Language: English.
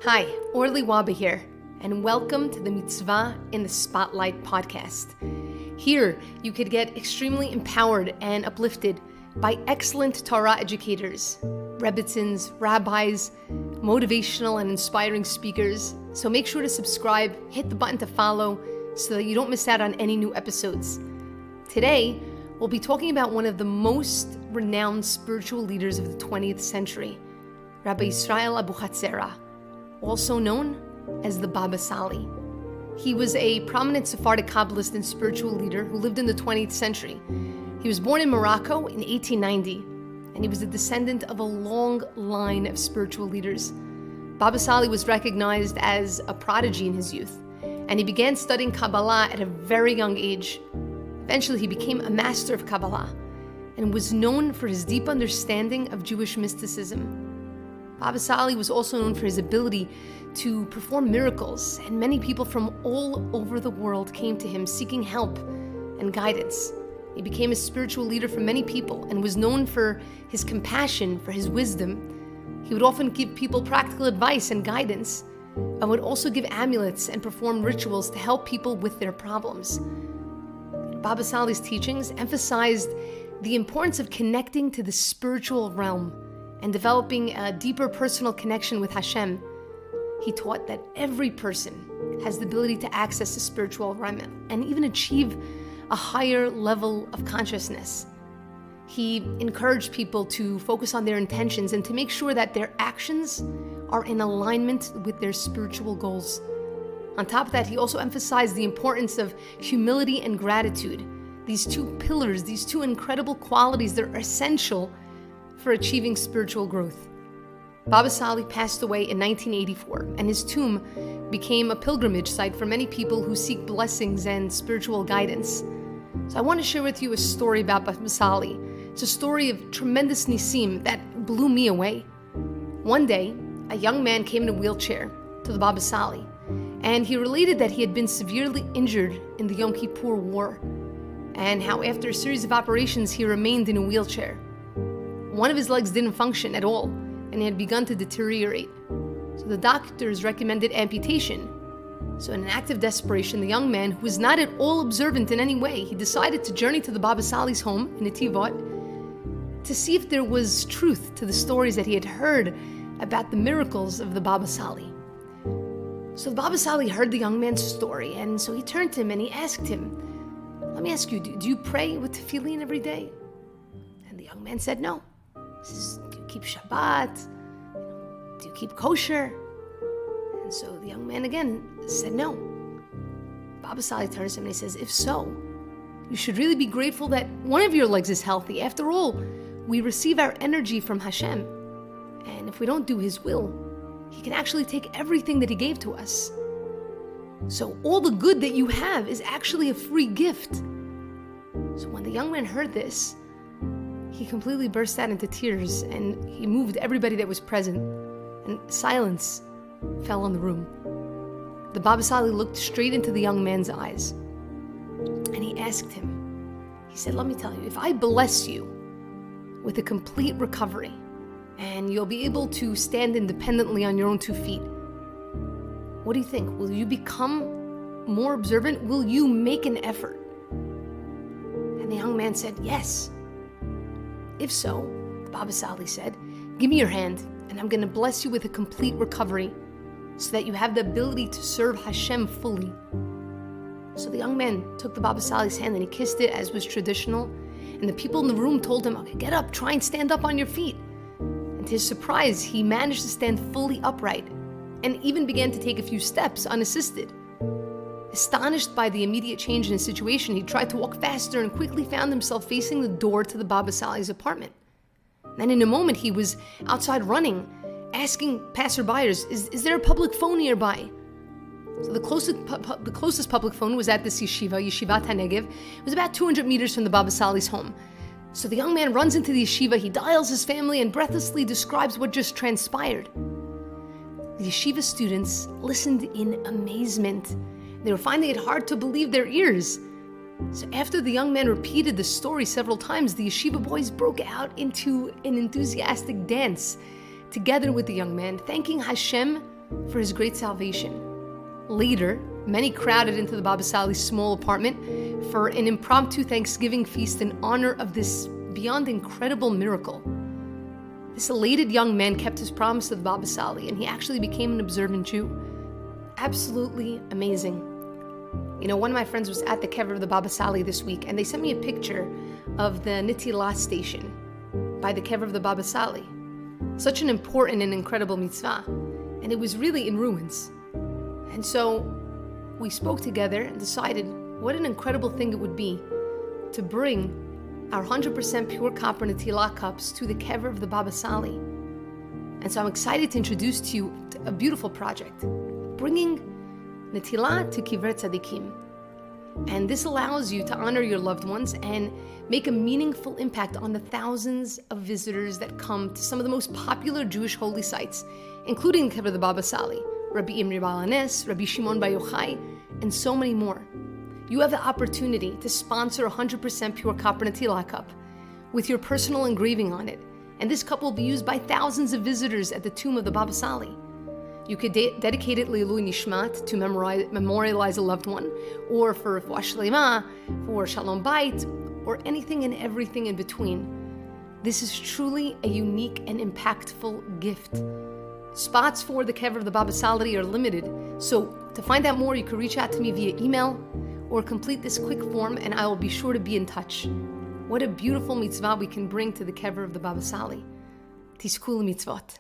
Hi, Orly Waba here, and welcome to the Mitzvah in the Spotlight podcast. Here, you could get extremely empowered and uplifted by excellent Torah educators, rebbitzins, rabbis, motivational and inspiring speakers. So make sure to subscribe, hit the button to follow so that you don't miss out on any new episodes. Today, we'll be talking about one of the most renowned spiritual leaders of the 20th century, Rabbi Yisrael Abu Chatzera, also known as the Baba Sali. He was a prominent Sephardic Kabbalist and spiritual leader who lived in the 20th century. He was born in Morocco in 1890, and he was a descendant of a long line of spiritual leaders. Baba Sali was recognized as a prodigy in his youth, and he began studying Kabbalah at a very young age. Eventually, he became a master of Kabbalah and was known for his deep understanding of Jewish mysticism. Baba Sali was also known for his ability to perform miracles, and many people from all over the world came to him seeking help and guidance. He became a spiritual leader for many people and was known for his compassion, for his wisdom. He would often give people practical advice and guidance, and would also give amulets and perform rituals to help people with their problems. Baba Sali's teachings emphasized the importance of connecting to the spiritual realm and developing a deeper personal connection with Hashem. He taught that every person has the ability to access the spiritual realm and even achieve a higher level of consciousness. He encouraged people to focus on their intentions and to make sure that their actions are in alignment with their spiritual goals. On top of that, he also emphasized the importance of humility and gratitude. These two pillars, these two incredible qualities that are essential for achieving spiritual growth. Baba Sali passed away in 1984, and his tomb became a pilgrimage site for many people who seek blessings and spiritual guidance. So I want to share with you a story about Baba Sali. It's a story of tremendous nisim that blew me away. One day, a young man came in a wheelchair to the Baba Sali, and he related that he had been severely injured in the Yom Kippur War, and how after a series of operations he remained in a wheelchair. One of his legs didn't function at all, and he had begun to deteriorate. So the doctors recommended amputation. So in an act of desperation, the young man, who was not at all observant in any way, he decided to journey to the Baba Sali's home in Netillah to see if there was truth to the stories that he had heard about the miracles of the Baba Sali. So the Baba Sali heard the young man's story, and so he turned to him and he asked him, "Let me ask you, do you pray with tefillin every day?" And the young man said no. He says, "Do you keep Shabbat? Do you keep kosher?" And so the young man again said no. Baba Sali turns to him and he says, "If so, you should really be grateful that one of your legs is healthy. After all, we receive our energy from Hashem. And if we don't do His will, He can actually take everything that He gave to us. So all the good that you have is actually a free gift." So when the young man heard this, he completely burst out into tears, and he moved everybody that was present, and silence fell on the room. The Baba Sali looked straight into the young man's eyes, and he asked him, he said, "Let me tell you, if I bless you with a complete recovery, and you'll be able to stand independently on your own 2 feet, what do you think? Will you become more observant? Will you make an effort?" And the young man said, "Yes." "If so," Baba Sali said, "give me your hand, and I'm going to bless you with a complete recovery so that you have the ability to serve Hashem fully." So the young man took the Baba Sali's hand and he kissed it as was traditional, and the people in the room told him, "Okay, get up, try and stand up on your feet." And to his surprise, he managed to stand fully upright and even began to take a few steps unassisted. Astonished by the immediate change in his situation, he tried to walk faster and quickly found himself facing the door to the Baba Sali's apartment. Then in a moment, he was outside running, asking passerbyers, is there a public phone nearby? So the closest public phone was at this Yeshivat HaNegev. It was about 200 meters from the Baba Sali's home. So the young man runs into the yeshiva, he dials his family and breathlessly describes what just transpired. The yeshiva students listened in amazement. They were finding it hard to believe their ears. So after the young man repeated the story several times, the yeshiva boys broke out into an enthusiastic dance together with the young man, thanking Hashem for his great salvation. Later, many crowded into the Baba Sali's small apartment for an impromptu Thanksgiving feast in honor of this beyond incredible miracle. This elated young man kept his promise to the Baba Sali, and he actually became an observant Jew. Absolutely amazing. One of my friends was at the kever of the Baba Sali this week, and they sent me a picture of the Netillah station by the kever of the Baba Sali. Such an important and incredible mitzvah, and it was really in ruins. And so we spoke together and decided what an incredible thing it would be to bring our 100% pure copper Netillah cups to the kever of the Baba Sali. And so I'm excited to introduce to you a beautiful project, bringing Netillah to Keveri Tzadikim. And this allows you to honor your loved ones and make a meaningful impact on the thousands of visitors that come to some of the most popular Jewish holy sites, including the kever of the Baba Sali, Rebbe Meir Baal Haness, Rabbi Shimon Bar Yochai, and so many more. You have the opportunity to sponsor a 100% pure copper Netillah cup with your personal engraving on it, and this cup will be used by thousands of visitors at the tomb of the Baba Sali. You could dedicate it Lehilui nishmat to memorialize a loved one, or for Refuah shlema, for shalom bayit, or anything and everything in between. This is truly a unique and impactful gift. Spots for the kever of the Baba Sali are limited, so to find out more, you can reach out to me via email or complete this quick form, and I will be sure to be in touch. What a beautiful mitzvah we can bring to the kever of the Baba Sali. Tizku lemitzvot.